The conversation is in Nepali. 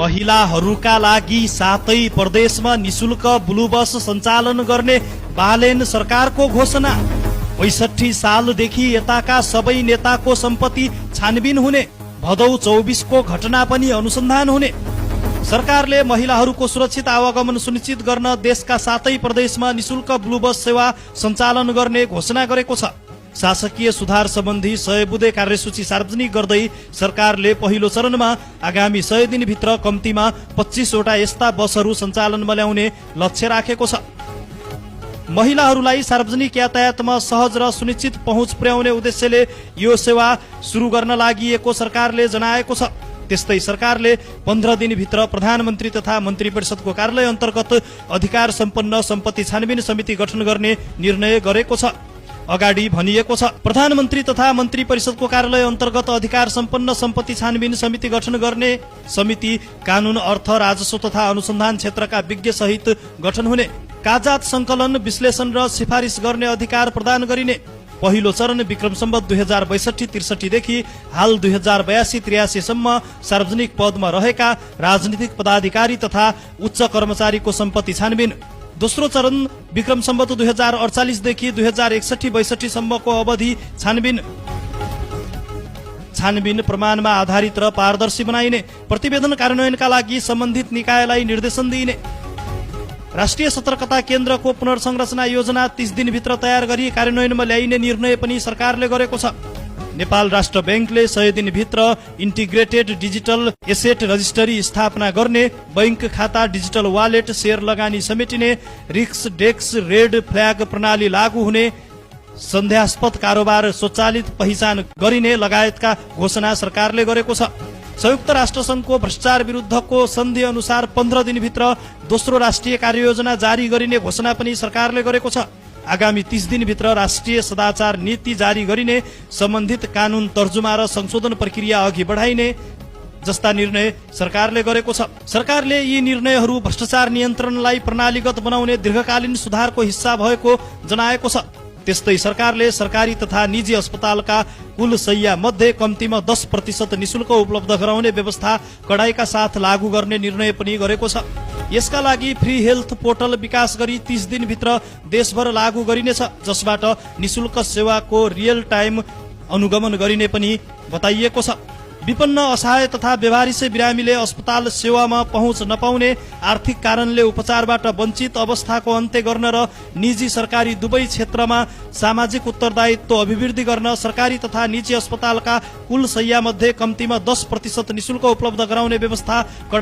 महिलाहरूका लागि 7 प्रदेशमा निशुल्क ब्लू बस सञ्चालन गर्ने बालेन सरकारको घोषणा। 65 सालदेखि यताका सबै नेताको सम्पत्ति छानबिन हुने, भदौ 24 को घटना पनि अनुसन्धान हुने। सरकारले महिलाहरूको सुरक्षित आवागमन सुनिश्चित गर्न देशका 7 प्रदेशमा निशुल्क ब्लू बस सेवा सञ्चालन गर्ने घोषणा गरेको छ। शासकीय सुधार सम्बन्धी 100 बुँदे कार्यसूची सार्वजनिक गर्दै सरकारले पहिलो चरणमा आगामी 100 दिनभित्र कम्तीमा 25 वटा यस्ता बसहरू सञ्चालनमा ल्याउने लक्ष्य राखेको छ। महिलाहरूलाई सार्वजनिक यातायातमा सहज र सुनिश्चित पहुँच पुर्याउने उद्देश्यले यो सेवा सुरु गर्न लागि सरकारले जनाएको छ। त्यस्तै सरकारले 15 दिनभित्र प्रधानमन्त्री तथा मन्त्री परिषदको कार्यालय अन्तर्गत अधिकार सम्पन्न सम्पत्ति छानबिन समिति गठन गर्ने निर्णय गरेको छ। अगाडि भनिएको छ, प्रधानमन्त्री तथा मन्त्री परिषदको कार्यालय अन्तर्गत अधिकार सम्पन्न सम्पत्ति छानबिन समिति गठन गर्ने समिति कानून, अर्थ, राजस्व तथा अनुसन्धान क्षेत्रका विज्ञ सहित गठन हुने, कागजात संकलन, विश्लेषण र सिफारिस गर्ने अधिकार प्रदान गरिने। पहिलो चरण विक्रम सम्वत 2062-63 देखि हाल 2082-83 सम्म सार्वजनिक पदमा रहेका राजनीतिक पदाधिकारी तथा उच्च कर्मचारीको सम्पत्ति छानबिन। दोस्रो चरण विक्रम सम्वत 2048 देखि 2061-62 सम्मको अवधि छानबिन प्रमाणमा आधारित र पारदर्शी बनाइने। प्रतिवेदन कार्यान्वयनका लागि सम्बन्धित निकायलाई निर्देशन दिइने। राष्ट्रिय सतर्कता केन्द्रको पुनर्संरचना योजना 30 दिनभित्र तयार गरी कार्यान्वयनमा ल्याइने निर्णय पनि सरकारले गरेको छ। नेपाल राष्ट्र बैंकले 100 दिनभित्र इन्टिग्रेटेड डिजिटल एसेट रजिस्ट्री स्थापना गर्ने, बैंक खाता, डिजिटल वालेट, शेयर लगानी समेटिने, रिक्स डेस्क रेड फ्ल्याग प्रणाली लागू हुने, सन्देहास्पद कारोबार स्वचालित पहिचान गरिने लगायतका घोषणा सरकारले गरेको छ। संयुक्त राष्ट्र संघको भ्रष्टाचार विरुद्धको सन्धि अनुसार 15 दिनभित्र दोस्रो राष्ट्रिय कार्ययोजना जारी गरिने घोषणा पनि सरकारले गरेको छ। आगामी 30 दिनभित्र राष्ट्रिय सदाचार नीति जारी गरिने, सम्बन्धित कानून तर्जुमा र संशोधन प्रक्रिया अघि बढाइने जस्ता निर्णय सरकारले गरेको छ। सरकारले यी निर्णयहरू भ्रष्टाचार नियन्त्रणलाई प्रणालीगत बनाउने दीर्घकालीन सुधारको हिस्सा भएको जनाएको छ। त्यस्तै सरकारले सरकारी तथा निजी अस्पतालका कुल शैय्या मध्ये कम्तीमा 10% निशुल्क उपलब्ध गराउने व्यवस्था कडाइका साथ लागू गर्ने निर्णय पनि गरेको छ। यसका लागि फ्री हेल्थ पोर्टल विकास गरी 30 दिनभित्र देशभर लागू गरिनेछ, जसबाट निशुल्क सेवाको रियल टाइम अनुगमन गरिने पनि बताइएको छ। विपन्न, असहाय तथा व्यवहारिसे बिरामीले अस्पताल सेवामा पहुँच नपाउने, आर्थिक कारणले उपचारबाट वञ्चित अवस्थाको अन्त्य गर्न र निजी सरकारी दुवै क्षेत्रमा सामाजिक उत्तरदायित्व अभिवृद्धि गर्न सरकारी तथा निजी अस्पतालका कुल शैय्या मध्ये कम्तीमा 10% निशुल्क उपलब्ध गराउने व्यवस्था कडाइ